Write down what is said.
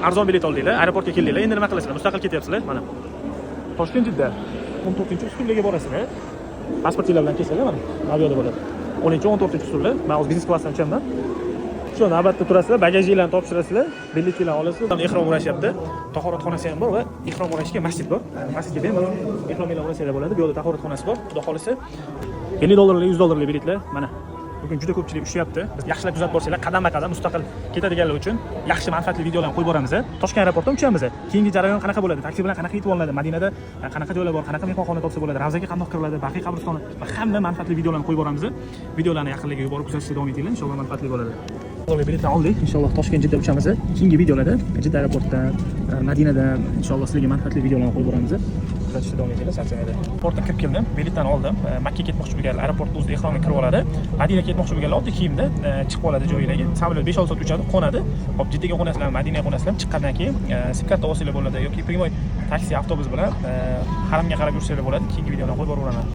arzon bilet oldinglar, aeroportga keldinglar. Endi nima qilasizlar? Mustaqil ketyapsizlar. Mana. Toshkent Jidda 14-ustunlarga borasizlar. Pasportinglar bilan kelsanglar mana aviyoda bo'ladi. 13-14-ustunlar. Men o'z biznes klassdan uchaman. Shu navbatda turasizlar, bagajinglarni topshirasizlar, biletinglarni olasiz. Ehrom o'rashyapti. Tahoratxonasi ham bor va ehrom o'rashga masjid bor. Masjidga bemalol ehrominglar o'rasanglar bo'ladi. Bu yerda tahoratxonasi bor. Xudo xolisa $50, $100 biletlar. Mana bugun juda ko'pchilik ushyapti. Biz yaxshilab kuzatib borsanglar, qadam-qadam mustaqil ketadiganlar uchun yaxshi manfaatli videolarni qo'yib boramiz. Toshkent aeroportdan uchamiz. Keyingi jarayon qanaqa bo'ladi? Taksi bilan qanaqa yetib olinadi? Madinada qanaqa joylar bor? Qanaqa mehmonxona topsa bo'ladi? Ravzaga qandoq kiriladi? Baqiy qabristoni va hamma manfaatli videolarni qo'yib boramiz. Videolarni yaqinlarga yuborib kuzatishda davom etinglar. Inshaalloh manfaatli bo'ladi. Biletni oldik. Inshaalloh Toshkent Jidda uchamiz. Keyingi videolarda Jidda aeroportdan, Madinadan inshaalloh sizlarga manfaatli videolarni qo'yib boramiz. Kuzatishda davom etinglar. Charchamaydi. Aeroportga kirib keldim. Biletni oldim. Makka ketmoqchi bo'lganlar aeroportda o'zida ehromga kirib oladi. Madinaga ketmoqchi bo'lganlar oddiy kiyimda chiqib oladi joylarga. Samolyot 5-6 soat uchadi, qo'nadi. Hop, Jiddaga qo'nasizlar, Madinaga qo'nasizlar. Chiqqandan keyin sim karta olsanglar bo'ladi yoki primoy taksi, avtobus bilan haramga qarab yursanglar bo'ladi. Keyingi videolarni qo'yib boraman.